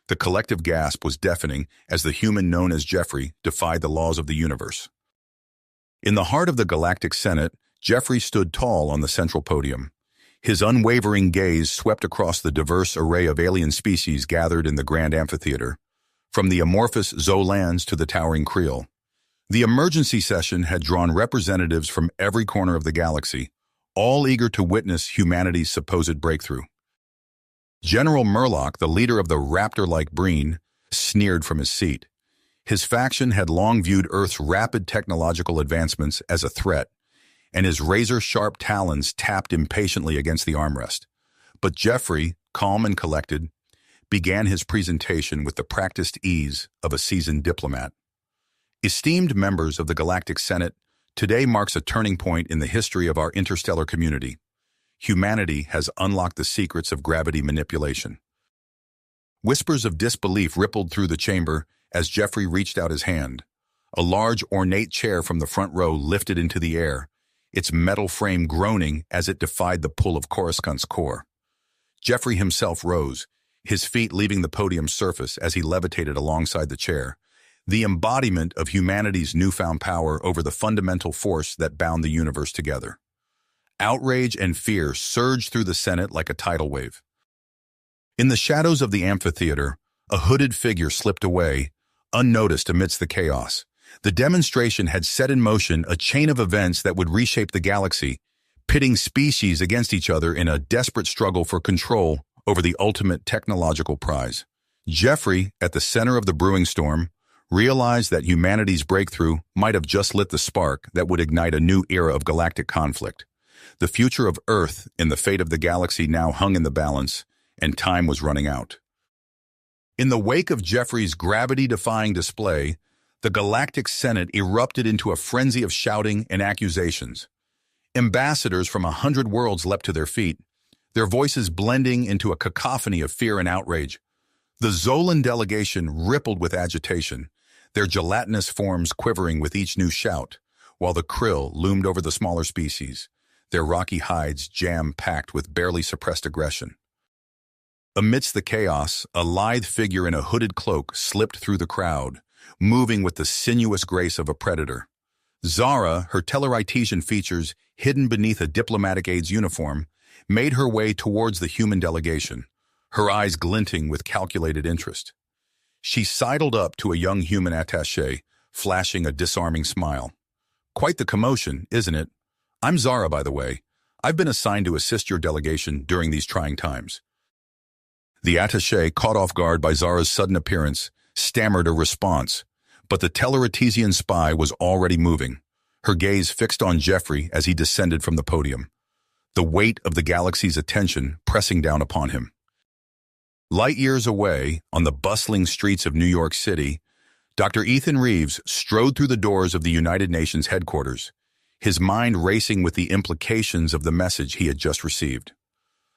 The collective gasp was deafening as the human known as Jeffrey defied the laws of the universe. In the heart of the Galactic Senate, Jeffrey stood tall on the central podium. His unwavering gaze swept across the diverse array of alien species gathered in the grand amphitheater, from the amorphous Zolans to the towering Creel. The emergency session had drawn representatives from every corner of the galaxy, all eager to witness humanity's supposed breakthrough. General Murloc, the leader of the raptor-like Breen, sneered from his seat. His faction had long viewed Earth's rapid technological advancements as a threat, and his razor-sharp talons tapped impatiently against the armrest. But Jeffrey, calm and collected, began his presentation with the practiced ease of a seasoned diplomat. Esteemed members of the Galactic Senate, today marks a turning point in the history of our interstellar community. Humanity has unlocked the secrets of gravity manipulation. Whispers of disbelief rippled through the chamber as Jeffrey reached out his hand. A large, ornate chair from the front row lifted into the air, its metal frame groaning as it defied the pull of Coruscant's core. Jeffrey himself rose, his feet leaving the podium's surface as he levitated alongside the chair, the embodiment of humanity's newfound power over the fundamental force that bound the universe together. Outrage and fear surged through the Senate like a tidal wave. In the shadows of the amphitheater, a hooded figure slipped away, unnoticed amidst the chaos. The demonstration had set in motion a chain of events that would reshape the galaxy, pitting species against each other in a desperate struggle for control over the ultimate technological prize. Jeffrey, at the center of the brewing storm, realized that humanity's breakthrough might have just lit the spark that would ignite a new era of galactic conflict. The future of Earth and the fate of the galaxy now hung in the balance, and time was running out. In the wake of Jeffrey's gravity-defying display, the Galactic Senate erupted into a frenzy of shouting and accusations. Ambassadors from 100 worlds leapt to their feet, their voices blending into a cacophony of fear and outrage. The Zolan delegation rippled with agitation, their gelatinous forms quivering with each new shout, while the Krill loomed over the smaller species, their rocky hides jam-packed with barely suppressed aggression. Amidst the chaos, a lithe figure in a hooded cloak slipped through the crowd, moving with the sinuous grace of a predator. Zara, her Tellaritian features hidden beneath a diplomatic aide's uniform, made her way towards the human delegation, her eyes glinting with calculated interest. She sidled up to a young human attaché, flashing a disarming smile. "Quite the commotion, isn't it? I'm Zara, by the way. I've been assigned to assist your delegation during these trying times." The attaché, caught off guard by Zara's sudden appearance, stammered a response, but the Tellaritian spy was already moving, her gaze fixed on Jeffrey as he descended from the podium, the weight of the galaxy's attention pressing down upon him. Light years away, on the bustling streets of New York City, Dr. Ethan Reeves strode through the doors of the United Nations headquarters, his mind racing with the implications of the message he had just received.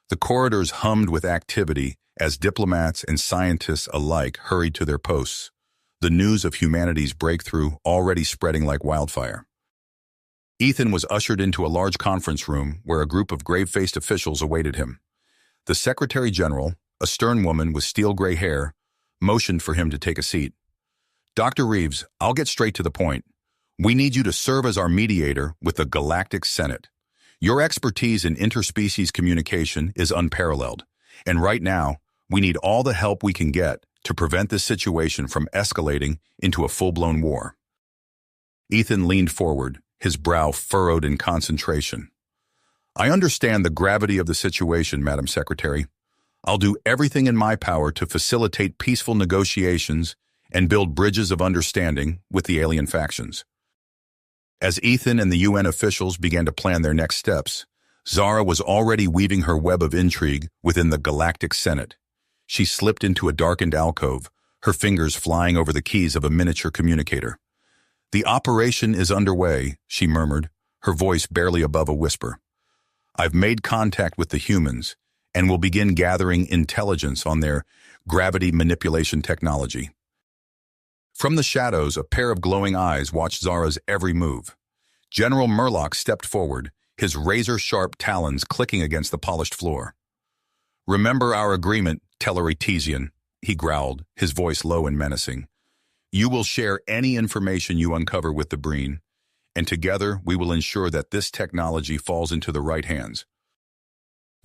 The corridors hummed with activity as diplomats and scientists alike hurried to their posts, the news of humanity's breakthrough already spreading like wildfire. Ethan was ushered into a large conference room where a group of grave-faced officials awaited him. The Secretary General, a stern woman with steel-gray hair, motioned for him to take a seat. "Dr. Reeves, I'll get straight to the point. We need you to serve as our mediator with the Galactic Senate. Your expertise in interspecies communication is unparalleled, and right now, we need all the help we can get to prevent this situation from escalating into a full-blown war." Ethan leaned forward, his brow furrowed in concentration. "I understand the gravity of the situation, Madam Secretary. I'll do everything in my power to facilitate peaceful negotiations and build bridges of understanding with the alien factions." As Ethan and the UN officials began to plan their next steps, Zara was already weaving her web of intrigue within the Galactic Senate. She slipped into a darkened alcove, her fingers flying over the keys of a miniature communicator. "The operation is underway," she murmured, her voice barely above a whisper. "I've made contact with the humans and will begin gathering intelligence on their gravity manipulation technology." From the shadows, a pair of glowing eyes watched Zara's every move. General Murloc stepped forward, his razor-sharp talons clicking against the polished floor. "Remember our agreement, Tellaritian," he growled, his voice low and menacing. You will share any information you uncover with the Breen, and together we will ensure that this technology falls into the right hands.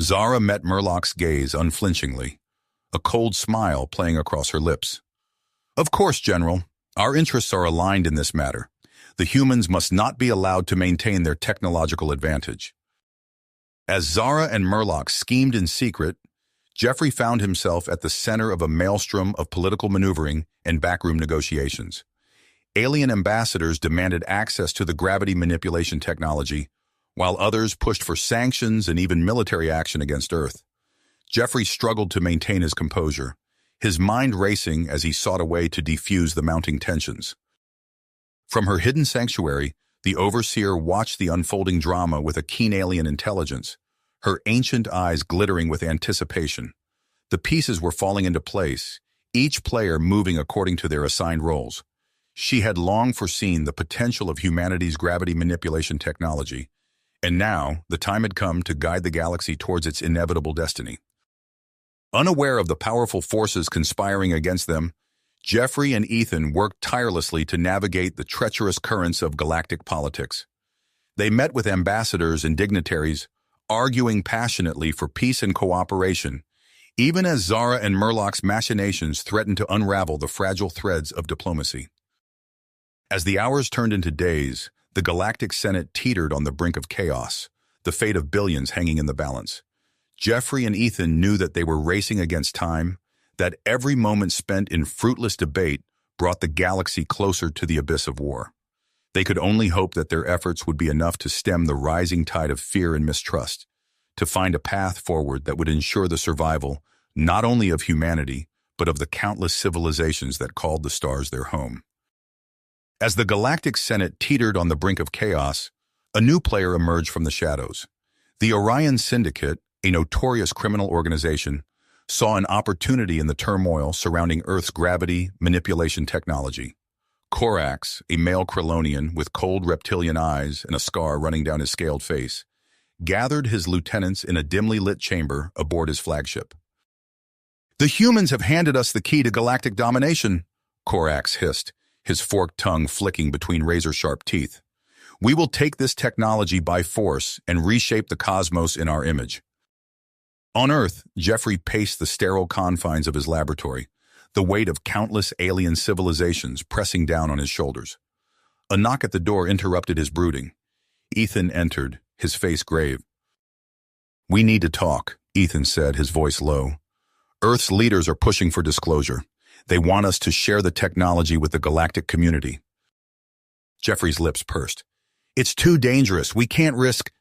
Zara met Murlock's gaze unflinchingly, a cold smile playing across her lips. Of course, General. Our interests are aligned in this matter. The humans must not be allowed to maintain their technological advantage. As Zara and Murlock schemed in secret, Jeffrey found himself at the center of a maelstrom of political maneuvering and backroom negotiations. Alien ambassadors demanded access to the gravity manipulation technology, while others pushed for sanctions and even military action against Earth. Jeffrey struggled to maintain his composure, his mind racing as he sought a way to defuse the mounting tensions. From her hidden sanctuary, the Overseer watched the unfolding drama with a keen alien intelligence, her ancient eyes glittering with anticipation. The pieces were falling into place, each player moving according to their assigned roles. She had long foreseen the potential of humanity's gravity manipulation technology, and now the time had come to guide the galaxy towards its inevitable destiny. Unaware of the powerful forces conspiring against them, Jeffrey and Ethan worked tirelessly to navigate the treacherous currents of galactic politics. They met with ambassadors and dignitaries, arguing passionately for peace and cooperation, even as Zara and Murlock's machinations threatened to unravel the fragile threads of diplomacy. As the hours turned into days, the Galactic Senate teetered on the brink of chaos, the fate of billions hanging in the balance. Jeffrey and Ethan knew that they were racing against time, that every moment spent in fruitless debate brought the galaxy closer to the abyss of war. They could only hope that their efforts would be enough to stem the rising tide of fear and mistrust, to find a path forward that would ensure the survival not only of humanity, but of the countless civilizations that called the stars their home. As the Galactic Senate teetered on the brink of chaos, a new player emerged from the shadows. The Orion Syndicate, a notorious criminal organization, saw an opportunity in the turmoil surrounding Earth's gravity manipulation technology. Korax, a male Krylonian with cold reptilian eyes and a scar running down his scaled face, gathered his lieutenants in a dimly lit chamber aboard his flagship. "The humans have handed us the key to galactic domination," Korax hissed, his forked tongue flicking between razor-sharp teeth. "We will take this technology by force and reshape the cosmos in our image." On Earth, Jeffrey paced the sterile confines of his laboratory, the weight of countless alien civilizations pressing down on his shoulders. A knock at the door interrupted his brooding. Ethan entered, his face grave. "We need to talk," Ethan said, his voice low. "Earth's leaders are pushing for disclosure. They want us to share the technology with the galactic community." Jeffrey's lips pursed. "It's too dangerous. We can't risk—"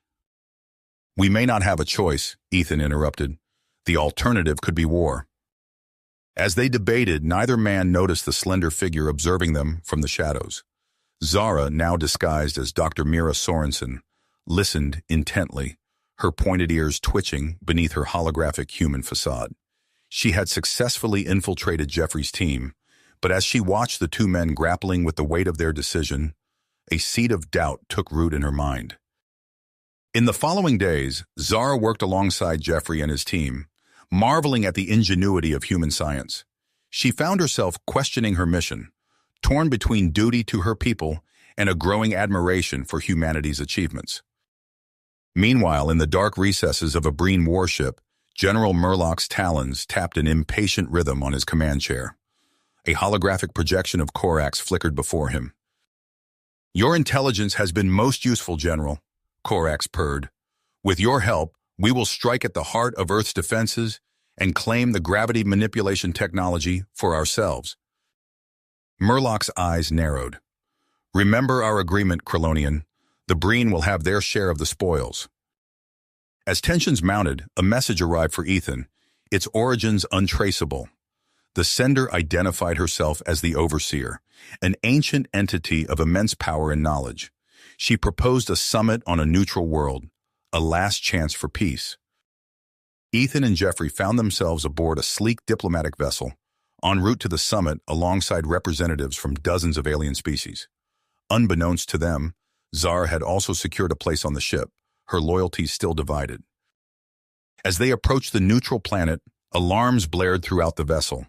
"We may not have a choice," Ethan interrupted. "The alternative could be war." As they debated, neither man noticed the slender figure observing them from the shadows. Zara, now disguised as Dr. Mira Sorensen, listened intently, her pointed ears twitching beneath her holographic human facade. She had successfully infiltrated Jeffrey's team, but as she watched the two men grappling with the weight of their decision, a seed of doubt took root in her mind. In the following days, Zara worked alongside Jeffrey and his team, marveling at the ingenuity of human science. She found herself questioning her mission, torn between duty to her people and a growing admiration for humanity's achievements. Meanwhile, in the dark recesses of a Breen warship, General Murlock's talons tapped an impatient rhythm on his command chair. A holographic projection of Korax flickered before him. "Your intelligence has been most useful, General," Korax purred. "With your help, we will strike at the heart of Earth's defenses and claim the gravity manipulation technology for ourselves." Murlock's eyes narrowed. "Remember our agreement, Krylonian. The Breen will have their share of the spoils." As tensions mounted, a message arrived for Ethan, its origins untraceable. The sender identified herself as the Overseer, an ancient entity of immense power and knowledge. She proposed a summit on a neutral world, a last chance for peace. Ethan and Jeffrey found themselves aboard a sleek diplomatic vessel, en route to the summit alongside representatives from dozens of alien species. Unbeknownst to them, Zara had also secured a place on the ship, her loyalties still divided. As they approached the neutral planet, alarms blared throughout the vessel.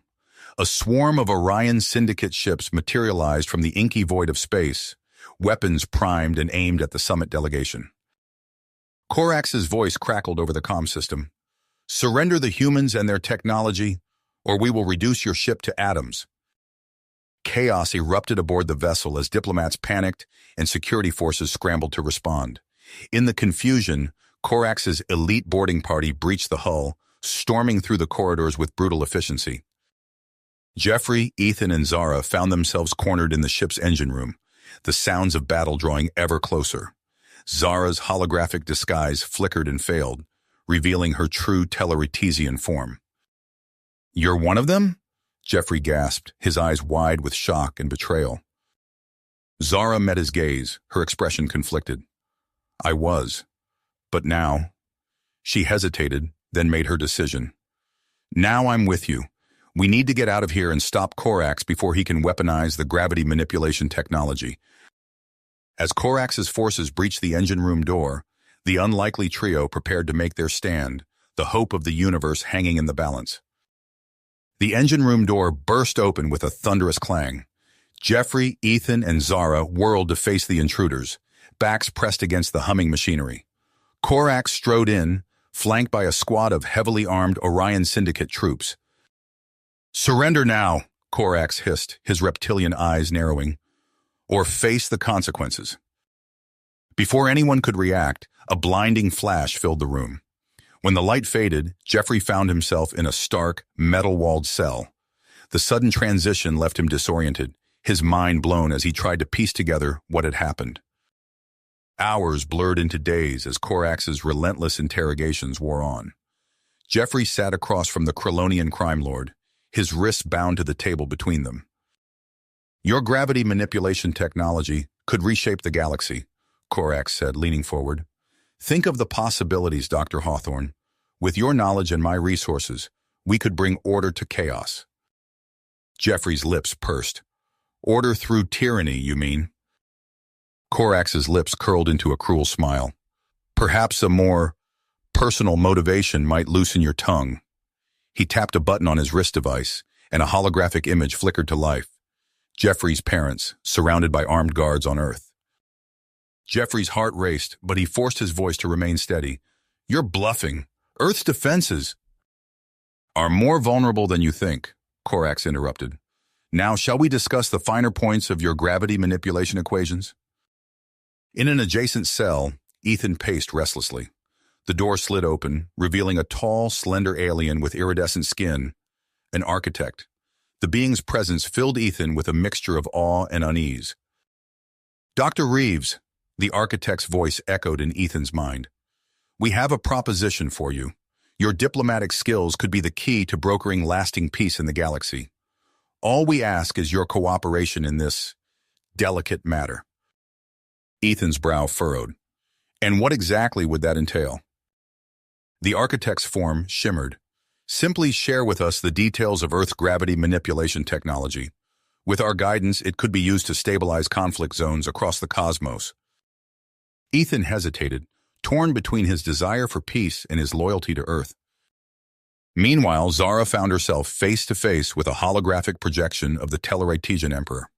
A swarm of Orion Syndicate ships materialized from the inky void of space, weapons primed and aimed at the summit delegation. Corax's voice crackled over the comm system. "Surrender the humans and their technology, or we will reduce your ship to atoms." Chaos erupted aboard the vessel as diplomats panicked and security forces scrambled to respond. In the confusion, Corax's elite boarding party breached the hull, storming through the corridors with brutal efficiency. Jeffrey, Ethan, and Zara found themselves cornered in the ship's engine room, the sounds of battle drawing ever closer. Zara's holographic disguise flickered and failed, revealing her true Teleretizian form. "You're one of them?" Jeffrey gasped, his eyes wide with shock and betrayal. Zara met his gaze, her expression conflicted. "I was. But now..." She hesitated, then made her decision. "Now I'm with you. We need to get out of here and stop Corax before he can weaponize the gravity manipulation technology." As Corax's forces breached the engine room door, the unlikely trio prepared to make their stand, the hope of the universe hanging in the balance. The engine room door burst open with a thunderous clang. Jeffrey, Ethan, and Zara whirled to face the intruders, backs pressed against the humming machinery. Corax strode in, flanked by a squad of heavily armed Orion Syndicate troops. "Surrender now," Corax hissed, his reptilian eyes narrowing, "or face the consequences." Before anyone could react, a blinding flash filled the room. When the light faded, Jeffrey found himself in a stark, metal-walled cell. The sudden transition left him disoriented, his mind blown as he tried to piece together what had happened. Hours blurred into days as Corax's relentless interrogations wore on. Jeffrey sat across from the Krylonian crime lord, his wrists bound to the table between them. "Your gravity manipulation technology could reshape the galaxy," Corax said, leaning forward. "Think of the possibilities, Dr. Hawthorne. With your knowledge and my resources, we could bring order to chaos." Jeffrey's lips pursed. "Order through tyranny, you mean?" Corax's lips curled into a cruel smile. "Perhaps a more personal motivation might loosen your tongue." He tapped a button on his wrist device, and a holographic image flickered to life. Jeffrey's parents, surrounded by armed guards on Earth. Jeffrey's heart raced, but he forced his voice to remain steady. "You're bluffing. Earth's defenses are more vulnerable than you think," Corax interrupted. "Now, shall we discuss the finer points of your gravity manipulation equations?" In an adjacent cell, Ethan paced restlessly. The door slid open, revealing a tall, slender alien with iridescent skin, an architect. The being's presence filled Ethan with a mixture of awe and unease. "Dr. Reeves," the architect's voice echoed in Ethan's mind. "We have a proposition for you. Your diplomatic skills could be the key to brokering lasting peace in the galaxy. All we ask is your cooperation in this delicate matter." Ethan's brow furrowed. "And what exactly would that entail?" The architect's form shimmered. "Simply share with us the details of Earth's gravity manipulation technology. With our guidance, it could be used to stabilize conflict zones across the cosmos." Ethan hesitated, torn between his desire for peace and his loyalty to Earth. Meanwhile, Zara found herself face-to-face with a holographic projection of the Teleretizian Emperor.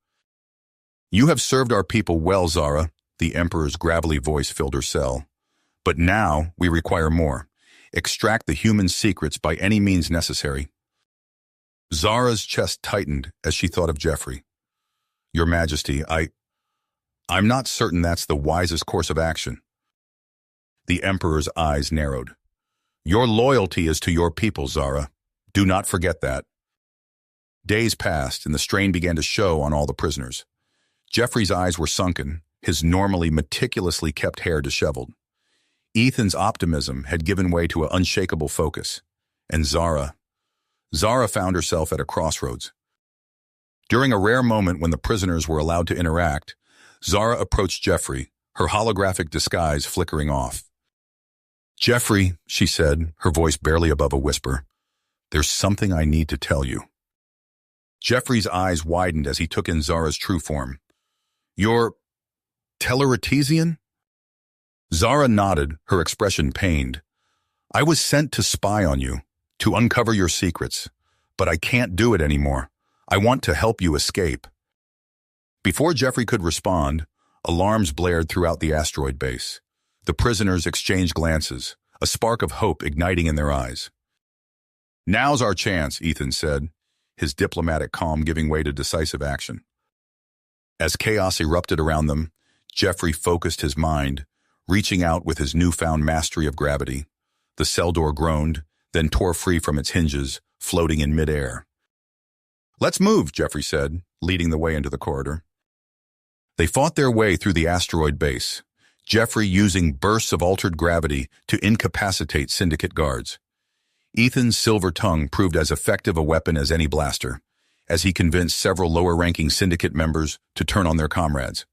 "You have served our people well, Zara," the Emperor's gravelly voice filled her cell. "But now we require more. Extract the human secrets by any means necessary." Zara's chest tightened as she thought of Jeffrey. "Your Majesty, I'm not certain that's the wisest course of action." The Emperor's eyes narrowed. "Your loyalty is to your people, Zara. Do not forget that." Days passed, and the strain began to show on all the prisoners. Jeffrey's eyes were sunken, his normally meticulously kept hair disheveled. Ethan's optimism had given way to an unshakable focus. And Zara found herself at a crossroads. During a rare moment when the prisoners were allowed to interact, Zara approached Jeffrey, her holographic disguise flickering off. "Jeffrey," she said, her voice barely above a whisper, "there's something I need to tell you." Jeffrey's eyes widened as he took in Zara's true form. "You're Teleretizian?" Zara nodded, her expression pained. "I was sent to spy on you, to uncover your secrets. but I can't do it anymore. I want to help you escape." Before Jeffrey could respond, alarms blared throughout the asteroid base. The prisoners exchanged glances, a spark of hope igniting in their eyes. "Now's our chance," Ethan said, his diplomatic calm giving way to decisive action. As chaos erupted around them, Jeffrey focused his mind, reaching out with his newfound mastery of gravity. The cell door groaned, then tore free from its hinges, floating in midair. "Let's move," Jeffrey said, leading the way into the corridor. They fought their way through the asteroid base, Jeffrey using bursts of altered gravity to incapacitate Syndicate guards. Ethan's silver tongue proved as effective a weapon as any blaster, as he convinced several lower-ranking Syndicate members to turn on their comrades.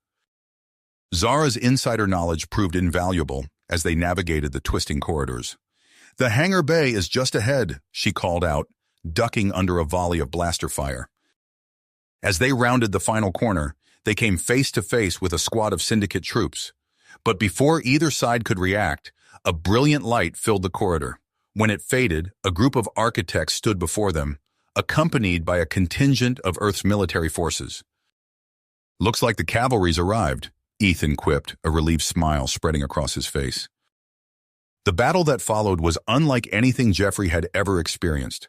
Zara's insider knowledge proved invaluable as they navigated the twisting corridors. "The hangar bay is just ahead," she called out, ducking under a volley of blaster fire. As they rounded the final corner, they came face to face with a squad of Syndicate troops. But before either side could react, a brilliant light filled the corridor. When it faded, a group of architects stood before them, accompanied by a contingent of Earth's military forces. "Looks like the cavalry's arrived," Ethan quipped, a relieved smile spreading across his face. The battle that followed was unlike anything Jeffrey had ever experienced.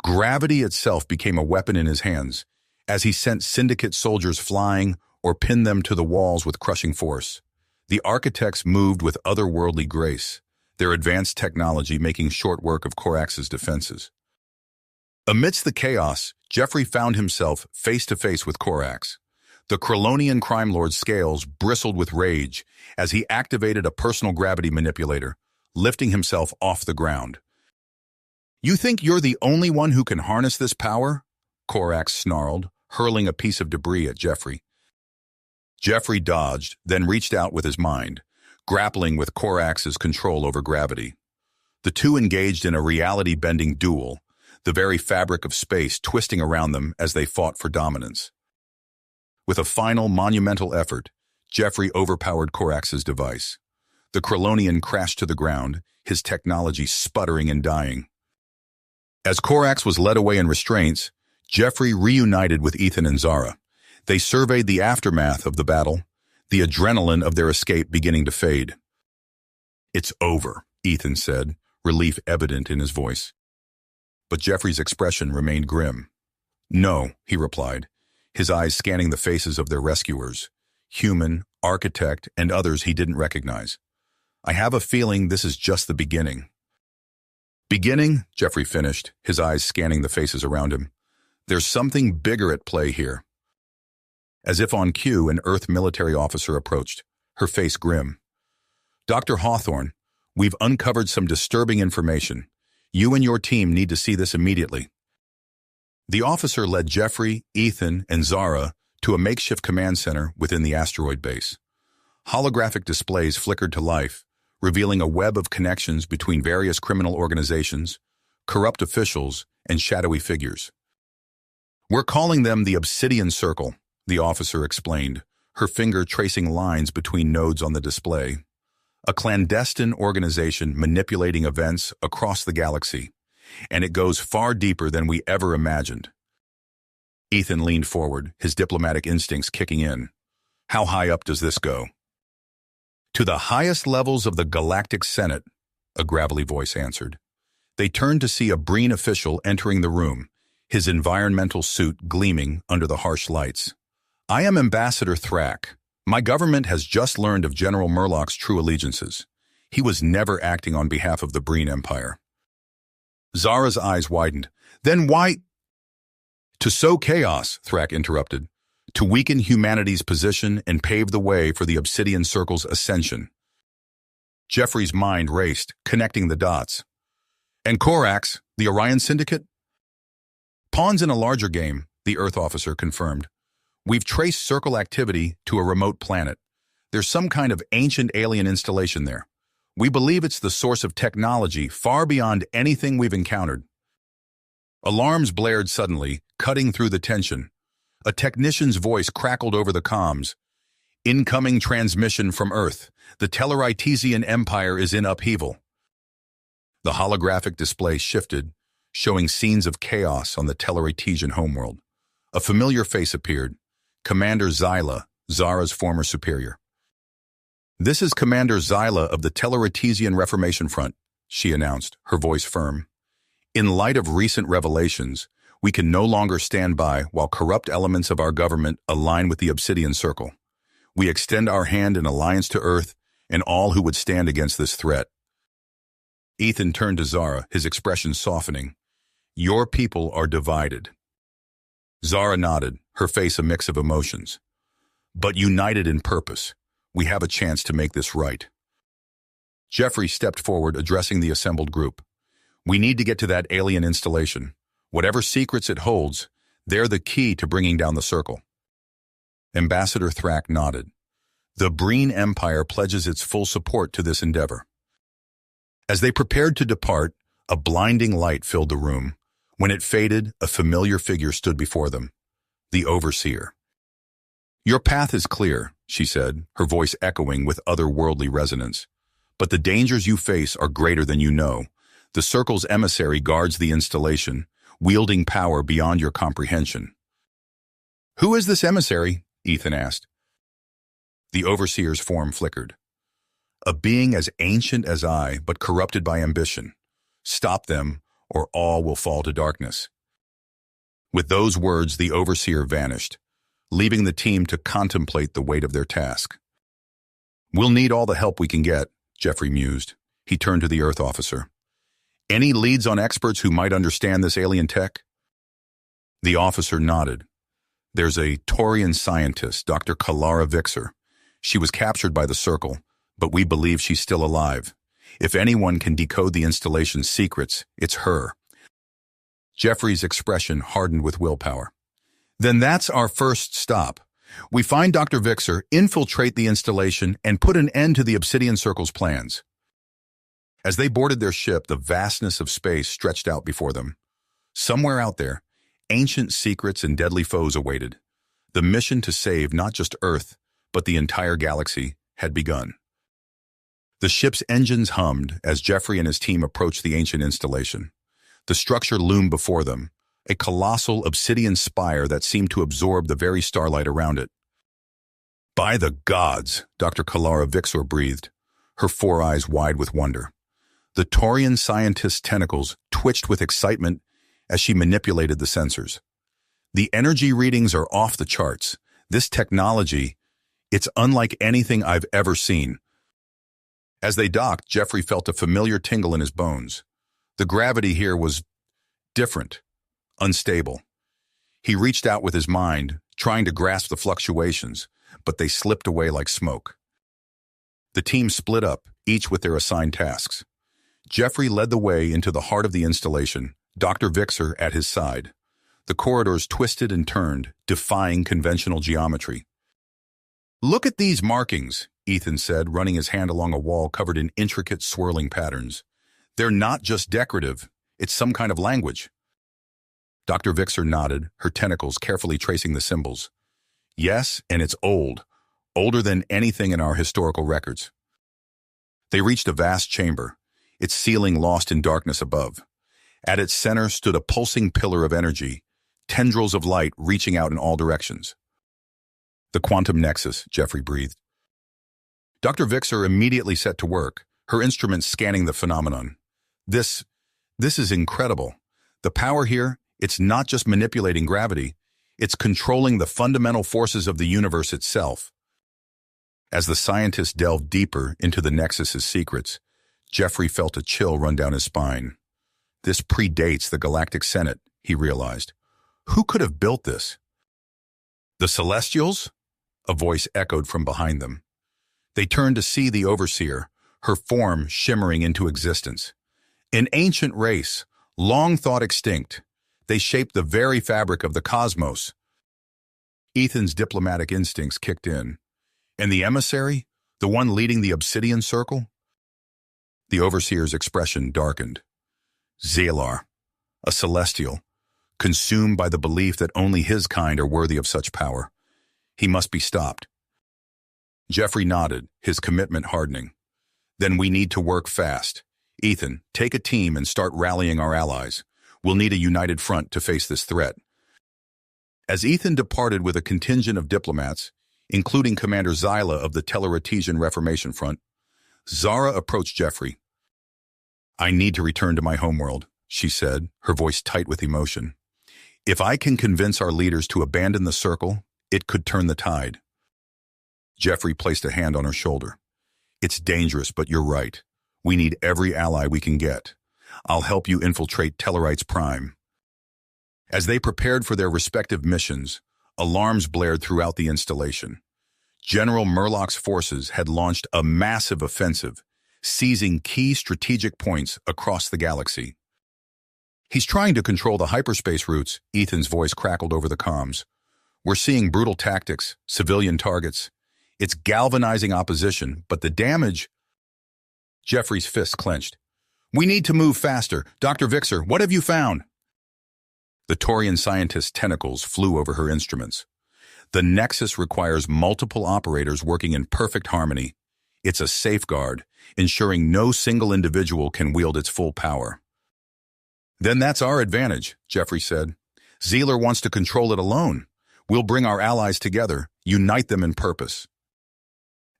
Gravity itself became a weapon in his hands, as he sent Syndicate soldiers flying or pinned them to the walls with crushing force. The architects moved with otherworldly grace, their advanced technology making short work of Corax's defenses. Amidst the chaos, Jeffrey found himself face to face with Corax. The Krylonian crime lord's scales bristled with rage as he activated a personal gravity manipulator, lifting himself off the ground. "You think you're the only one who can harness this power?" Corax snarled, hurling a piece of debris at Jeffrey. Jeffrey dodged, then reached out with his mind, grappling with Corax's control over gravity. The two engaged in a reality-bending duel, the very fabric of space twisting around them as they fought for dominance. With a final monumental effort, Jeffrey overpowered Corax's device. The Krylonian crashed to the ground, his technology sputtering and dying. As Corax was led away in restraints, Jeffrey reunited with Ethan and Zara. They surveyed the aftermath of the battle, the adrenaline of their escape beginning to fade. "It's over," Ethan said, relief evident in his voice. But Jeffrey's expression remained grim. "No," he replied, his eyes scanning the faces of their rescuers, human, architect, and others he didn't recognize. "I have a feeling this is just the beginning." "Beginning?" Jeffrey finished, his eyes scanning the faces around him. "There's something bigger at play here." As if on cue, an Earth military officer approached, her face grim. "Dr. Hawthorne, we've uncovered some disturbing information. You and your team need to see this immediately." The officer led Jeffrey, Ethan, and Zara to a makeshift command center within the asteroid base. Holographic displays flickered to life, revealing a web of connections between various criminal organizations, corrupt officials, and shadowy figures. "We're calling them the Obsidian Circle," the officer explained, her finger tracing lines between nodes on the display. "A clandestine organization manipulating events across the galaxy, and it goes far deeper than we ever imagined." Ethan leaned forward, his diplomatic instincts kicking in. "How high up does this go?" "To the highest levels of the Galactic Senate," a gravelly voice answered. They turned to see a Breen official entering the room, his environmental suit gleaming under the harsh lights. "I am Ambassador Thrak. My government has just learned of General Murlock's true allegiances. He was never acting on behalf of the Breen Empire." Zara's eyes widened. "Then why—" "To sow chaos," Thrak interrupted, "to weaken humanity's position and pave the way for the Obsidian Circle's ascension." Jeffrey's mind raced, connecting the dots. "And Corax, the Orion Syndicate?" "Pawns in a larger game," the Earth officer confirmed. "We've traced Circle activity to a remote planet. There's some kind of ancient alien installation there. We believe it's the source of technology far beyond anything we've encountered." Alarms blared suddenly, cutting through the tension. A technician's voice crackled over the comms. "Incoming transmission from Earth. The Tellaritian Empire is in upheaval." The holographic display shifted, showing scenes of chaos on the Telluretian homeworld. A familiar face appeared, Commander Zyla, Zara's former superior. "This is Commander Zyla of the Telluretian Reformation Front," she announced, her voice firm. "In light of recent revelations, we can no longer stand by while corrupt elements of our government align with the Obsidian Circle. We extend our hand in alliance to Earth and all who would stand against this threat." Ethan turned to Zara, his expression softening. "Your people are divided." Zara nodded, her face a mix of emotions. "But united in purpose, we have a chance to make this right." Jeffrey stepped forward, addressing the assembled group. "We need to get to that alien installation. Whatever secrets it holds, they're the key to bringing down the circle." Ambassador Thrak nodded. "The Breen Empire pledges its full support to this endeavor." As they prepared to depart, a blinding light filled the room. When it faded, a familiar figure stood before them, the Overseer. "Your path is clear," she said, her voice echoing with otherworldly resonance. "But the dangers you face are greater than you know. The Circle's emissary guards the installation, wielding power beyond your comprehension." "Who is this emissary?" Ethan asked. The Overseer's form flickered. "A being as ancient as I, but corrupted by ambition. Stop them, or all will fall to darkness." With those words, the Overseer vanished, leaving the team to contemplate the weight of their task. "We'll need all the help we can get," Jeffrey mused. He turned to the Earth officer. "Any leads on experts who might understand this alien tech?" The officer nodded. "There's a Taurian scientist, Dr. Kalara Vixer. She was captured by the Circle, but we believe she's still alive. If anyone can decode the installation's secrets, it's her." Jeffrey's expression hardened with willpower. "Then that's our first stop. We find Dr. Vixer, infiltrate the installation, and put an end to the Obsidian Circle's plans." As they boarded their ship, the vastness of space stretched out before them. Somewhere out there, ancient secrets and deadly foes awaited. The mission to save not just Earth, but the entire galaxy had begun. The ship's engines hummed as Jeffrey and his team approached the ancient installation. The structure loomed before them, a colossal obsidian spire that seemed to absorb the very starlight around it. "By the gods," Dr. Kalara Vixor breathed, her four eyes wide with wonder. The Taurian scientist's tentacles twitched with excitement as she manipulated the sensors. "The energy readings are off the charts. This technology, it's unlike anything I've ever seen." As they docked, Jeffrey felt a familiar tingle in his bones. The gravity here was different, unstable. He reached out with his mind, trying to grasp the fluctuations, but they slipped away like smoke. The team split up, each with their assigned tasks. Jeffrey led the way into the heart of the installation, Dr. Vixer at his side. The corridors twisted and turned, defying conventional geometry. "Look at these markings," Ethan said, running his hand along a wall covered in intricate, swirling patterns. "They're not just decorative, it's some kind of language." Dr. Vixer nodded, her tentacles carefully tracing the symbols. "Yes, and it's old, older than anything in our historical records." They reached a vast chamber, its ceiling lost in darkness above. At its center stood a pulsing pillar of energy, tendrils of light reaching out in all directions. "The quantum nexus," Jeffrey breathed. Dr. Vixer immediately set to work, her instruments scanning the phenomenon. This is incredible. The power here, it's not just manipulating gravity, it's controlling the fundamental forces of the universe itself." As the scientist delved deeper into the Nexus's secrets, Jeffrey felt a chill run down his spine. This predates the Galactic Senate, he realized. Who could have built this? "The Celestials?" A voice echoed from behind them. They turned to see the Overseer, her form shimmering into existence. An ancient race, long thought extinct. They shaped the very fabric of the cosmos. Ethan's diplomatic instincts kicked in. And the emissary? The one leading the Obsidian Circle? The Overseer's expression darkened. Xalar, a Celestial, consumed by the belief that only his kind are worthy of such power. He must be stopped. Jeffrey nodded, his commitment hardening. "Then we need to work fast. Ethan, take a team and start rallying our allies. We'll need a united front to face this threat. As Ethan departed with a contingent of diplomats, including Commander Zyla of the Tellartesian Reformation Front, Zara approached Jeffrey. "I need to return to my homeworld," she said, her voice tight with emotion. "If I can convince our leaders to abandon the circle, it could turn the tide." Jeffrey placed a hand on her shoulder. "It's dangerous, but you're right. We need every ally we can get. I'll help you infiltrate Tellarites Prime." As they prepared for their respective missions, alarms blared throughout the installation. General Murlock's forces had launched a massive offensive, seizing key strategic points across the galaxy. "He's trying to control the hyperspace routes," Ethan's voice crackled over the comms. "We're seeing brutal tactics, civilian targets. It's galvanizing opposition, but the damage—" Jeffrey's fists clenched. "We need to move faster. Dr. Vixer, what have you found?" The Taurian scientist's tentacles flew over her instruments. "The Nexus requires multiple operators working in perfect harmony. It's a safeguard, ensuring no single individual can wield its full power." "Then that's our advantage," Jeffrey said. "Zealer wants to control it alone. We'll bring our allies together, unite them in purpose."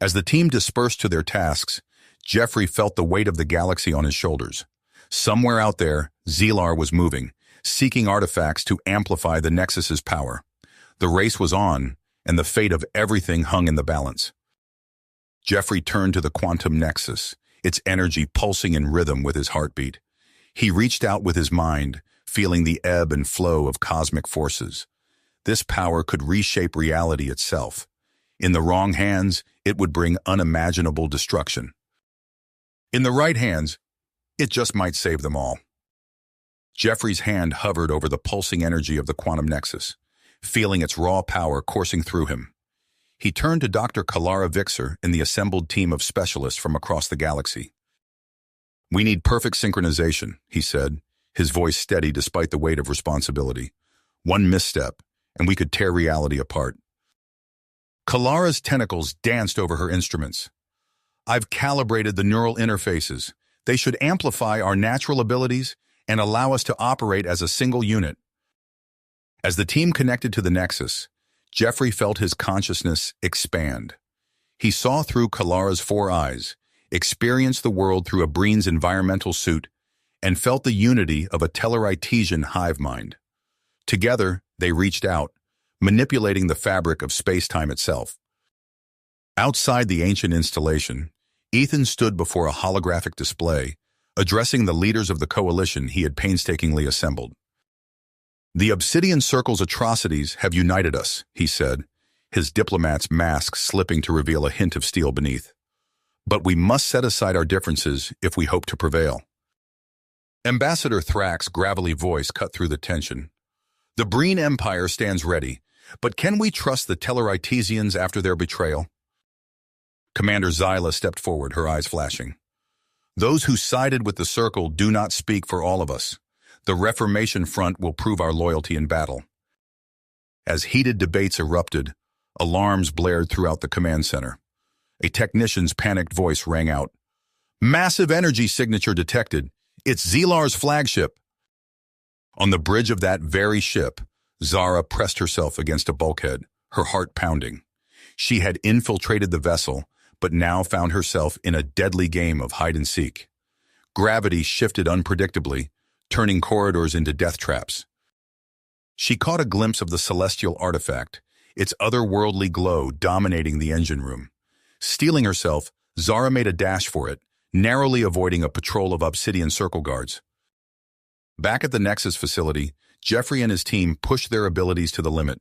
As the team dispersed to their tasks, Jeffrey felt the weight of the galaxy on his shoulders. Somewhere out there, Zealar was moving, seeking artifacts to amplify the Nexus's power. The race was on, and the fate of everything hung in the balance. Jeffrey turned to the quantum nexus, its energy pulsing in rhythm with his heartbeat. He reached out with his mind, feeling the ebb and flow of cosmic forces. This power could reshape reality itself. In the wrong hands, it would bring unimaginable destruction. In the right hands, it just might save them all. Jeffrey's hand hovered over the pulsing energy of the quantum nexus, feeling its raw power coursing through him. He turned to Dr. Kalara Vixer and the assembled team of specialists from across the galaxy. "We need perfect synchronization," he said, his voice steady despite the weight of responsibility. "One misstep, and we could tear reality apart." Kalara's tentacles danced over her instruments. "I've calibrated the neural interfaces. They should amplify our natural abilities and allow us to operate as a single unit." As the team connected to the Nexus, Jeffrey felt his consciousness expand. He saw through Kalara's 4 eyes, experienced the world through a Breen's environmental suit, and felt the unity of a Tellartesian hive mind. Together, they reached out, manipulating the fabric of space-time itself. Outside the ancient installation, Ethan stood before a holographic display, addressing the leaders of the coalition he had painstakingly assembled. "The Obsidian Circle's atrocities have united us," he said, his diplomat's mask slipping to reveal a hint of steel beneath. "But we must set aside our differences if we hope to prevail." Ambassador Thrax's gravelly voice cut through the tension. "The Breen Empire stands ready, but can we trust the Tellartesians after their betrayal?" Commander Zyla stepped forward, her eyes flashing. "Those who sided with the Circle do not speak for all of us. The Reformation Front will prove our loyalty in battle." As heated debates erupted, alarms blared throughout the command center. A technician's panicked voice rang out. "Massive energy signature detected. It's Zealar's flagship." On the bridge of that very ship, Zara pressed herself against a bulkhead, her heart pounding. She had infiltrated the vessel, but now found herself in a deadly game of hide-and-seek. Gravity shifted unpredictably, turning corridors into death traps. She caught a glimpse of the celestial artifact, its otherworldly glow dominating the engine room. Steeling herself, Zara made a dash for it, narrowly avoiding a patrol of Obsidian Circle guards. Back at the Nexus facility, Jeffrey and his team pushed their abilities to the limit.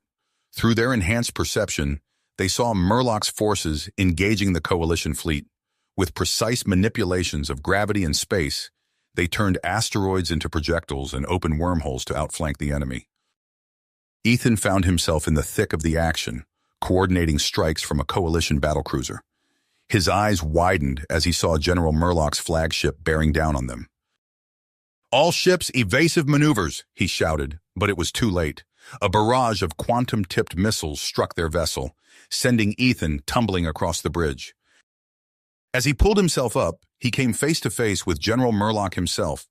Through their enhanced perception, they saw Murlock's forces engaging the Coalition fleet. With precise manipulations of gravity and space, they turned asteroids into projectiles and opened wormholes to outflank the enemy. Ethan found himself in the thick of the action, coordinating strikes from a Coalition battlecruiser. His eyes widened as he saw General Murlock's flagship bearing down on them. "All ships, evasive maneuvers," he shouted, but it was too late. A barrage of quantum-tipped missiles struck their vessel, sending Ethan tumbling across the bridge. As he pulled himself up, he came face to face with General Murlock himself.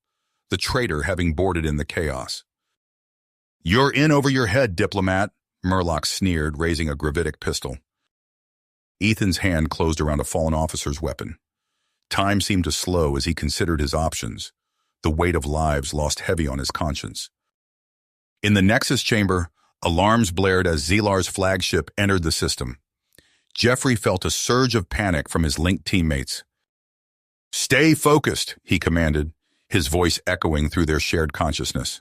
the traitor having boarded in the chaos. "You're in over your head, diplomat," Murloc sneered, raising a gravitic pistol. Ethan's hand closed around a fallen officer's weapon. Time seemed to slow as he considered his options. The weight of lives lost heavy on his conscience. In the Nexus chamber, alarms blared as Zelar's flagship entered the system. Jeffrey felt a surge of panic from his linked teammates. "Stay focused," he commanded, his voice echoing through their shared consciousness.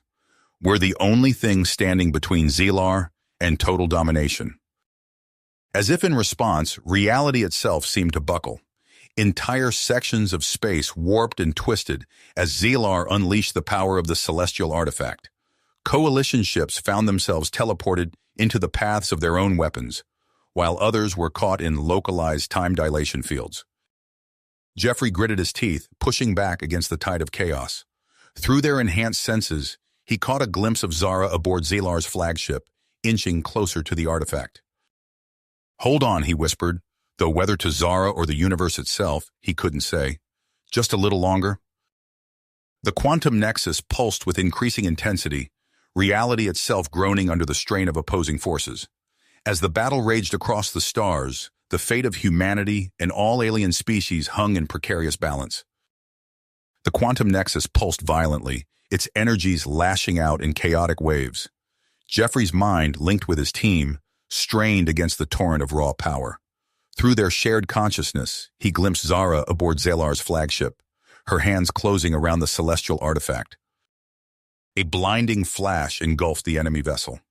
"We're the only thing standing between Zelar and total domination." As if in response, reality itself seemed to buckle. Entire sections of space warped and twisted as Zelar unleashed the power of the celestial artifact. Coalition ships found themselves teleported into the paths of their own weapons, while others were caught in localized time dilation fields. Jeffrey gritted his teeth, pushing back against the tide of chaos. Through their enhanced senses, he caught a glimpse of Zara aboard Zelar's flagship, inching closer to the artifact. "Hold on," he whispered, though whether to Zara or the universe itself, he couldn't say. "Just a little longer." The quantum nexus pulsed with increasing intensity, reality itself groaning under the strain of opposing forces. As the battle raged across the stars, the fate of humanity and all alien species hung in precarious balance. The quantum nexus pulsed violently, its energies lashing out in chaotic waves. Jeffrey's mind, linked with his team, strained against the torrent of raw power. Through their shared consciousness, he glimpsed Zara aboard Zelar's flagship, her hands closing around the celestial artifact. A blinding flash engulfed the enemy vessel.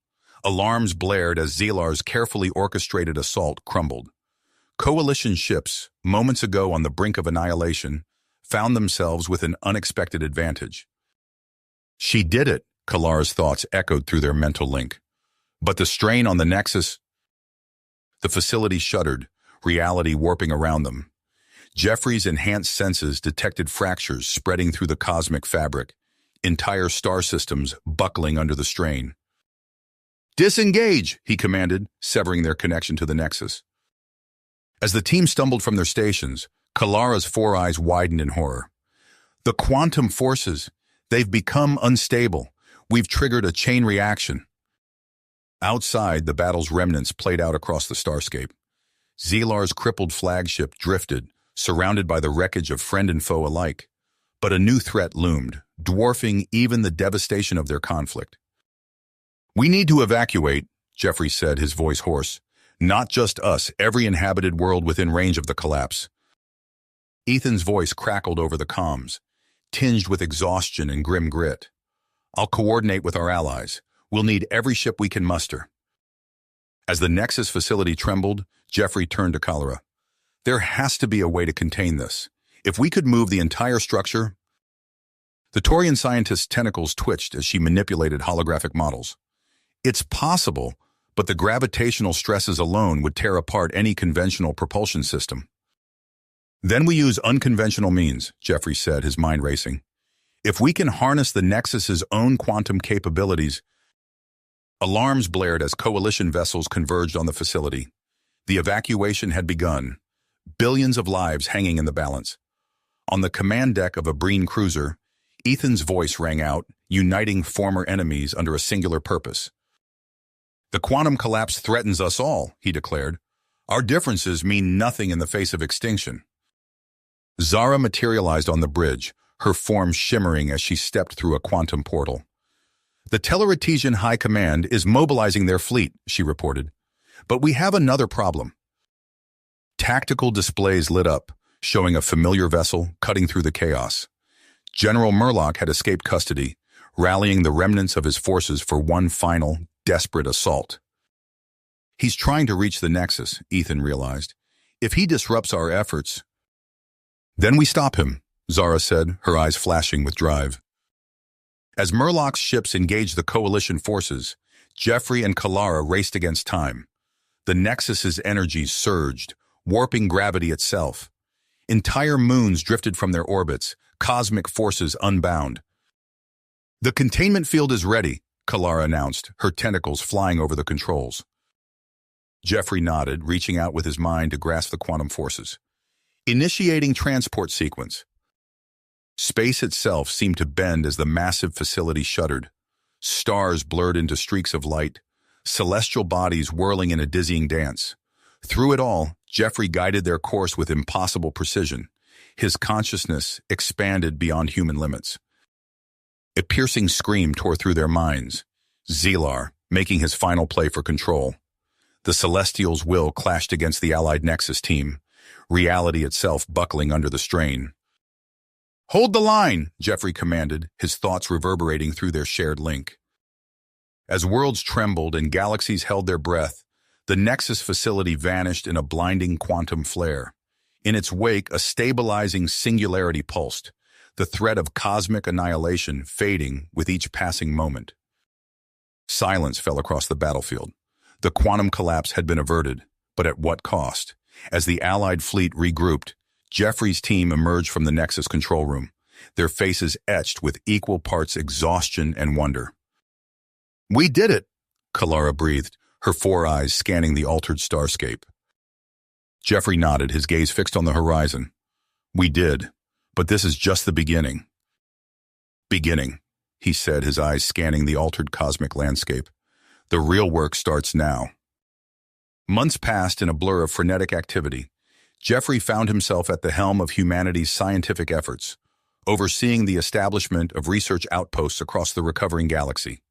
Alarms blared as Zelar's carefully orchestrated assault crumbled. Coalition ships, moments ago on the brink of annihilation, found themselves with an unexpected advantage. "She did it," Kalara's thoughts echoed through their mental link. But the strain on the Nexus... The facility shuddered, reality warping around them. Jeffrey's enhanced senses detected fractures spreading through the cosmic fabric, entire star systems buckling under the strain. "Disengage," he commanded, severing their connection to the Nexus. As the team stumbled from their stations, Kalara's four eyes widened in horror. "The quantum forces, they've become unstable. We've triggered a chain reaction." Outside, the battle's remnants played out across the starscape. Zelar's crippled flagship drifted, surrounded by the wreckage of friend and foe alike. But a new threat loomed, dwarfing even the devastation of their conflict. "We need to evacuate," Jeffrey said, his voice hoarse. "Not just us, every inhabited world within range of the collapse." Ethan's voice crackled over the comms, tinged with exhaustion and grim grit. "I'll coordinate with our allies. We'll need every ship we can muster." As the Nexus facility trembled, Jeffrey turned to Kalara. "There has to be a way to contain this. If we could move the entire structure..." The Torian scientist's tentacles twitched as she manipulated holographic models. "It's possible, but the gravitational stresses alone would tear apart any conventional propulsion system." "Then we use unconventional means," Jeffrey said, his mind racing. "If we can harness the Nexus's own quantum capabilities..." Alarms blared as coalition vessels converged on the facility. The evacuation had begun, billions of lives hanging in the balance. On the command deck of a Breen cruiser, Ethan's voice rang out, uniting former enemies under a singular purpose. "The quantum collapse threatens us all," he declared. "Our differences mean nothing in the face of extinction." Zara materialized on the bridge, her form shimmering as she stepped through a quantum portal. "The Teleretesian High Command is mobilizing their fleet," she reported. "But we have another problem." Tactical displays lit up, showing a familiar vessel cutting through the chaos. General Murloc had escaped custody, rallying the remnants of his forces for one final, desperate assault. "He's trying to reach the Nexus," Ethan realized. "If he disrupts our efforts..." "Then we stop him," Zara said, her eyes flashing with drive. As Murloc's ships engaged the coalition forces, Jeffrey and Kalara raced against time. The Nexus's energies surged, warping gravity itself. Entire moons drifted from their orbits, cosmic forces unbound. "The containment field is ready," Kalara announced, her tentacles flying over the controls. Jeffrey nodded, reaching out with his mind to grasp the quantum forces. "Initiating transport sequence." Space itself seemed to bend as the massive facility shuddered. Stars blurred into streaks of light, celestial bodies whirling in a dizzying dance. Through it all, Jeffrey guided their course with impossible precision. His consciousness expanded beyond human limits. A piercing scream tore through their minds. Zelar, making his final play for control. The Celestials' will clashed against the Allied Nexus team, reality itself buckling under the strain. "Hold the line," Jeffrey commanded, his thoughts reverberating through their shared link. As worlds trembled and galaxies held their breath, the Nexus facility vanished in a blinding quantum flare. In its wake, a stabilizing singularity pulsed, the threat of cosmic annihilation fading with each passing moment. Silence fell across the battlefield. The quantum collapse had been averted, but at what cost? As the Allied fleet regrouped, Jeffrey's team emerged from the Nexus control room, their faces etched with equal parts exhaustion and wonder. "We did it," Kalara breathed, her four eyes scanning the altered starscape. Jeffrey nodded, his gaze fixed on the horizon. "We did, but this is just the beginning." "Beginning," he said, his eyes scanning the altered cosmic landscape. "The real work starts now." Months passed in a blur of frenetic activity. Jeffrey found himself at the helm of humanity's scientific efforts, overseeing the establishment of research outposts across the recovering galaxy.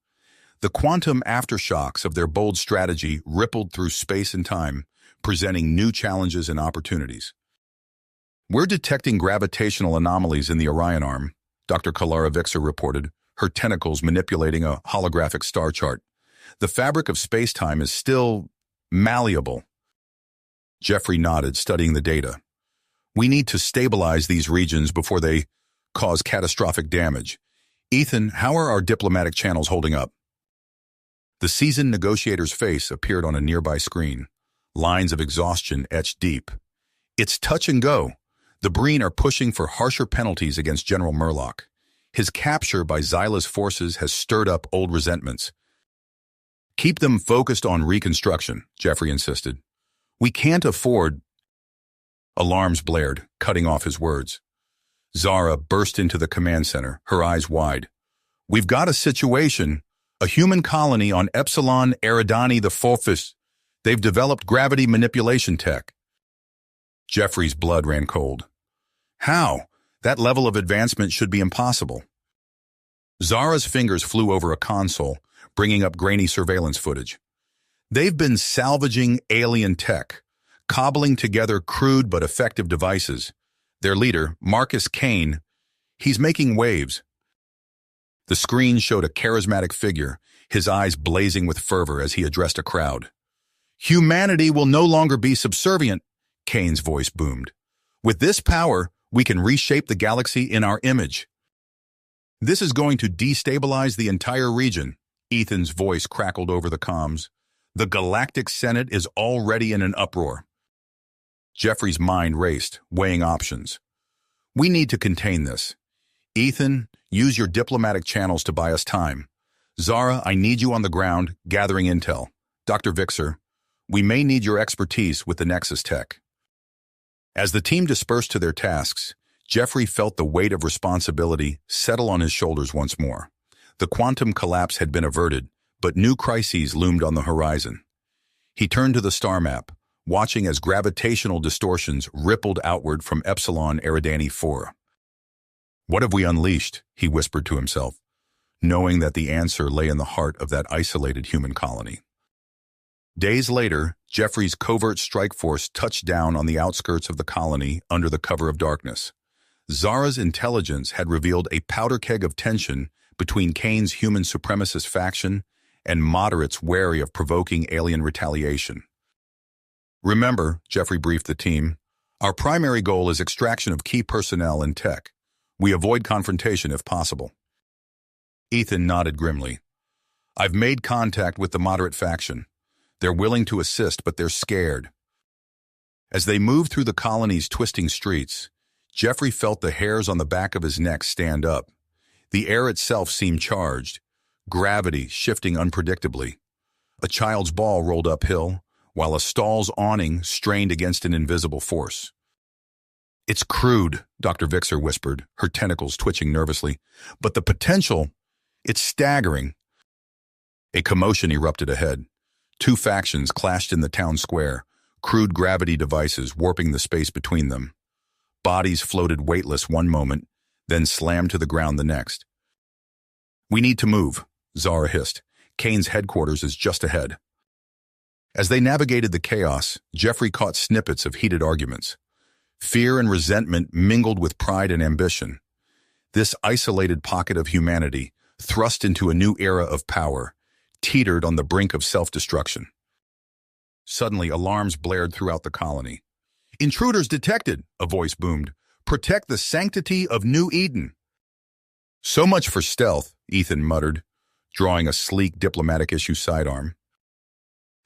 The quantum aftershocks of their bold strategy rippled through space and time, presenting new challenges and opportunities. "We're detecting gravitational anomalies in the Orion Arm," Dr. Kalara Vixer reported, her tentacles manipulating a holographic star chart. "The fabric of space-time is still malleable." Jeffrey nodded, studying the data. "We need to stabilize these regions before they cause catastrophic damage. Ethan, how are our diplomatic channels holding up?" The seasoned negotiator's face appeared on a nearby screen, lines of exhaustion etched deep. "It's touch and go. The Breen are pushing for harsher penalties against General Murloc. His capture by Xyla's forces has stirred up old resentments." "Keep them focused on reconstruction," Jeffrey insisted. "We can't afford—" Alarms blared, cutting off his words. Zara burst into the command center, her eyes wide. "We've got a situation. A human colony on Epsilon Eridani the Phorphis. They've developed gravity manipulation tech." Jeffrey's blood ran cold. "How? That level of advancement should be impossible." Zara's fingers flew over a console, bringing up grainy surveillance footage. "They've been salvaging alien tech, cobbling together crude but effective devices. Their leader, Marcus Kane, he's making waves." The screen showed a charismatic figure, his eyes blazing with fervor as he addressed a crowd. "Humanity will no longer be subservient," Kane's voice boomed. "With this power, we can reshape the galaxy in our image." "This is going to destabilize the entire region," Ethan's voice crackled over the comms. "The Galactic Senate is already in an uproar." Jeffrey's mind raced, weighing options. "We need to contain this. Ethan, use your diplomatic channels to buy us time. Zara, I need you on the ground, gathering intel. Dr. Vixer, we may need your expertise with the Nexus tech." As the team dispersed to their tasks, Jeffrey felt the weight of responsibility settle on his shoulders once more. The quantum collapse had been averted, but new crises loomed on the horizon. He turned to the star map, watching as gravitational distortions rippled outward from Epsilon Eridani 4. "What have we unleashed?" he whispered to himself, knowing that the answer lay in the heart of that isolated human colony. Days later, Jeffrey's covert strike force touched down on the outskirts of the colony under the cover of darkness. Zara's intelligence had revealed a powder keg of tension between Kane's human supremacist faction and moderates wary of provoking alien retaliation. "Remember," Jeffrey briefed the team, "our primary goal is extraction of key personnel and tech. We avoid confrontation if possible." Ethan nodded grimly. "I've made contact with the moderate faction. They're willing to assist, but they're scared." As they moved through the colony's twisting streets, Jeffrey felt the hairs on the back of his neck stand up. The air itself seemed charged, gravity shifting unpredictably. A child's ball rolled uphill, while a stall's awning strained against an invisible force. It's crude, Dr. Vixer whispered, her tentacles twitching nervously. But the potential, it's staggering. A commotion erupted ahead. Two factions clashed in the town square, crude gravity devices warping the space between them. Bodies floated weightless one moment, then slammed to the ground the next. We need to move, Zara hissed. Kane's headquarters is just ahead. As they navigated the chaos, Jeffrey caught snippets of heated arguments. Fear and resentment mingled with pride and ambition. This isolated pocket of humanity, thrust into a new era of power, teetered on the brink of self-destruction. Suddenly, alarms blared throughout the colony. "Intruders detected," a voice boomed. "Protect the sanctity of New Eden." "So much for stealth," Ethan muttered, drawing a sleek diplomatic issue sidearm.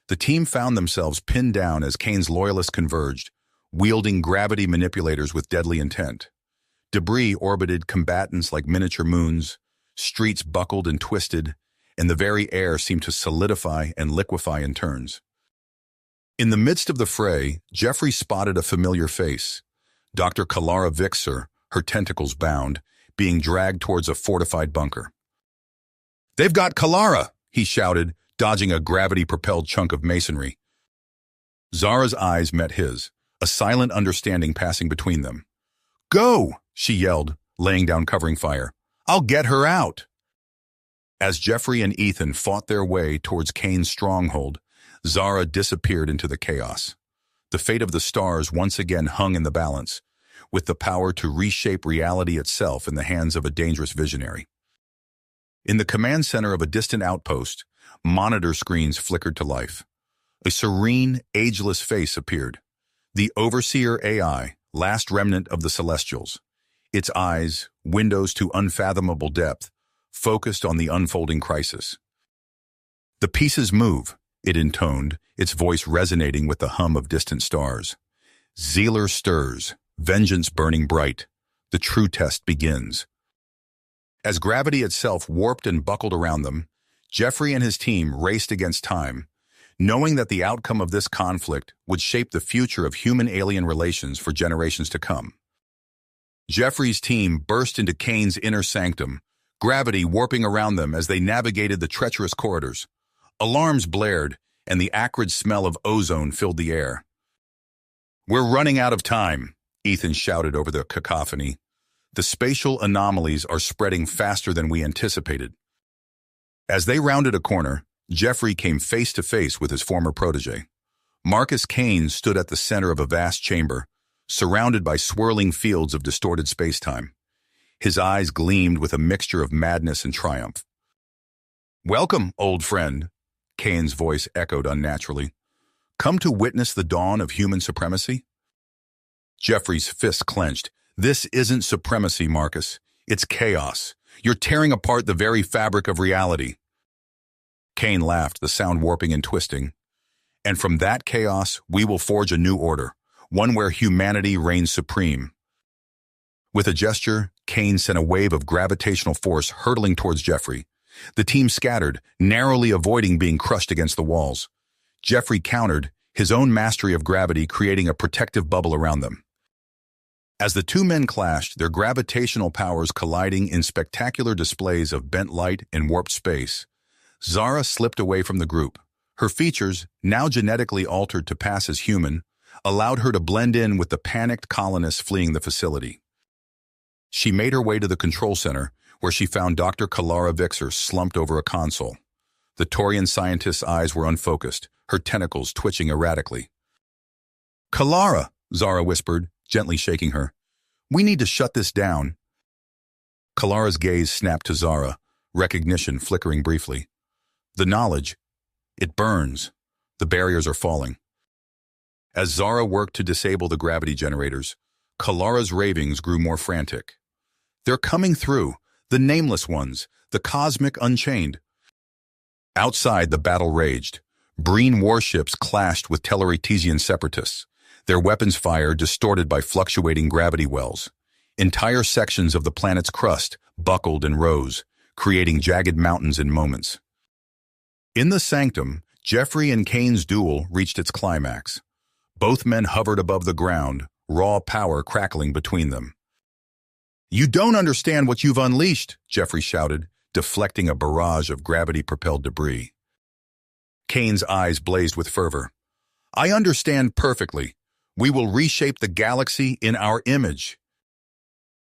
The team found themselves pinned down as Kane's loyalists converged, wielding gravity manipulators with deadly intent. Debris orbited combatants like miniature moons, streets buckled and twisted, and the very air seemed to solidify and liquefy in turns. In the midst of the fray, Jeffrey spotted a familiar face. Dr. Kalara Vixer, her tentacles bound, being dragged towards a fortified bunker. "They've got Kalara!" he shouted, dodging a gravity-propelled chunk of masonry. Zara's eyes met his, a silent understanding passing between them. "Go!" she yelled, laying down covering fire. "I'll get her out!" As Jeffrey and Ethan fought their way towards Kane's stronghold, Zara disappeared into the chaos. The fate of the stars once again hung in the balance, with the power to reshape reality itself in the hands of a dangerous visionary. In the command center of a distant outpost, monitor screens flickered to life. A serene, ageless face appeared. The Overseer AI, last remnant of the Celestials. Its eyes, windows to unfathomable depth, focused on the unfolding crisis. "The pieces move," it intoned, its voice resonating with the hum of distant stars. "Zealer stirs, vengeance burning bright. The true test begins." As gravity itself warped and buckled around them, Jeffrey and his team raced against time, knowing that the outcome of this conflict would shape the future of human-alien relations for generations to come. Jeffrey's team burst into Kane's inner sanctum, gravity warping around them as they navigated the treacherous corridors. Alarms blared, and the acrid smell of ozone filled the air. "We're running out of time," Ethan shouted over the cacophony. "The spatial anomalies are spreading faster than we anticipated." As they rounded a corner, Jeffrey came face to face with his former protege. Marcus Kane stood at the center of a vast chamber, surrounded by swirling fields of distorted spacetime. His eyes gleamed with a mixture of madness and triumph. "Welcome, old friend," Kane's voice echoed unnaturally. "Come to witness the dawn of human supremacy?" Jeffrey's fists clenched. "This isn't supremacy, Marcus. It's chaos. You're tearing apart the very fabric of reality." Kane laughed, the sound warping and twisting. "And from that chaos, we will forge a new order, one where humanity reigns supreme." With a gesture, Kane sent a wave of gravitational force hurtling towards Jeffrey. The team scattered, narrowly avoiding being crushed against the walls. Jeffrey countered, his own mastery of gravity creating a protective bubble around them. As the two men clashed, their gravitational powers colliding in spectacular displays of bent light and warped space, Zara slipped away from the group. Her features, now genetically altered to pass as human, allowed her to blend in with the panicked colonists fleeing the facility. She made her way to the control center, where she found Dr. Kalara Vixer slumped over a console. The Taurian scientist's eyes were unfocused, her tentacles twitching erratically. "Kalara," Zara whispered, gently shaking her. "We need to shut this down." Kalara's gaze snapped to Zara, recognition flickering briefly. The knowledge, it burns. The barriers are falling. As Zara worked to disable the gravity generators, Kalara's ravings grew more frantic. "They're coming through, the nameless ones, the cosmic unchained." Outside, the battle raged. Breen warships clashed with Tellaretizian separatists, their weapons fire distorted by fluctuating gravity wells. Entire sections of the planet's crust buckled and rose, creating jagged mountains in moments. In the sanctum, Jeffrey and Kane's duel reached its climax. Both men hovered above the ground, raw power crackling between them. "You don't understand what you've unleashed," Jeffrey shouted, deflecting a barrage of gravity-propelled debris. Kane's eyes blazed with fervor. "I understand perfectly. We will reshape the galaxy in our image."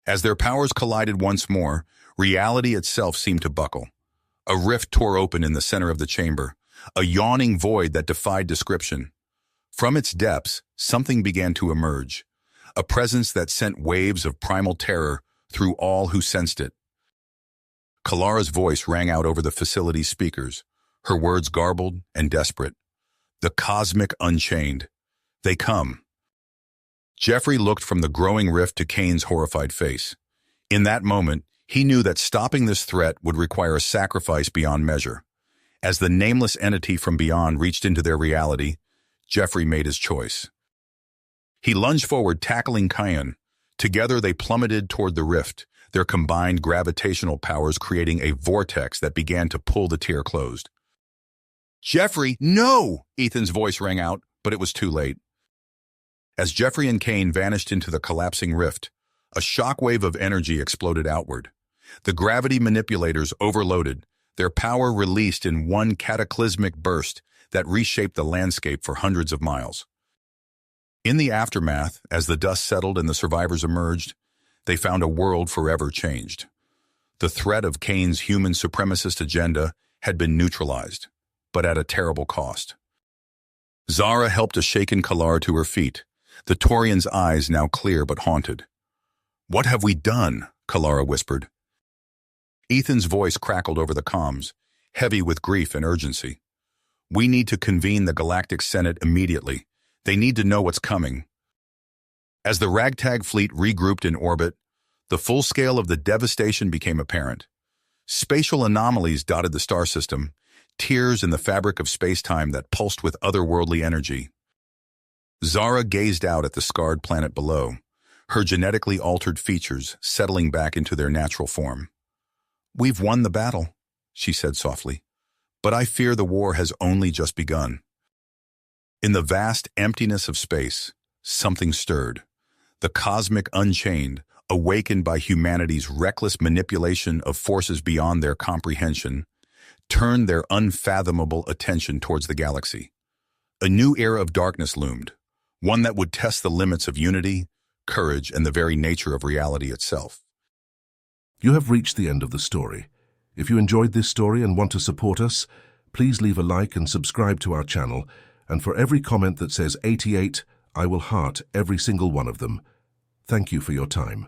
As their powers collided once more, reality itself seemed to buckle. A rift tore open in the center of the chamber, a yawning void that defied description. From its depths, something began to emerge, a presence that sent waves of primal terror through all who sensed it. Kalara's voice rang out over the facility's speakers, her words garbled and desperate. "The Cosmic Unchained. They come." Jeffrey looked from the growing rift to Kane's horrified face. In that moment, he knew that stopping this threat would require a sacrifice beyond measure. As the nameless entity from beyond reached into their reality, Jeffrey made his choice. He lunged forward, tackling Kyan. Together they plummeted toward the rift, their combined gravitational powers creating a vortex that began to pull the tier closed. "Jeffrey, no!" Ethan's voice rang out, but it was too late. As Jeffrey and Kane vanished into the collapsing rift, a shockwave of energy exploded outward. The gravity manipulators overloaded, their power released in one cataclysmic burst that reshaped the landscape for hundreds of miles. In the aftermath, as the dust settled and the survivors emerged, they found a world forever changed. The threat of Kane's human supremacist agenda had been neutralized, but at a terrible cost. Zara helped a shaken Kalara to her feet, the Taurian's eyes now clear but haunted. "What have we done?" Kalara whispered. Ethan's voice crackled over the comms, heavy with grief and urgency. "We need to convene the Galactic Senate immediately. They need to know what's coming." As the ragtag fleet regrouped in orbit, the full scale of the devastation became apparent. Spatial anomalies dotted the star system, tears in the fabric of space-time that pulsed with otherworldly energy. Zara gazed out at the scarred planet below, her genetically altered features settling back into their natural form. "We've won the battle," she said softly, "but I fear the war has only just begun." In the vast emptiness of space, something stirred. The Cosmic Unchained, awakened by humanity's reckless manipulation of forces beyond their comprehension, turned their unfathomable attention towards the galaxy. A new era of darkness loomed, one that would test the limits of unity, courage, and the very nature of reality itself. You have reached the end of the story. If you enjoyed this story and want to support us, please leave a like and subscribe to our channel, and for every comment that says 88, I will heart every single one of them. Thank you for your time.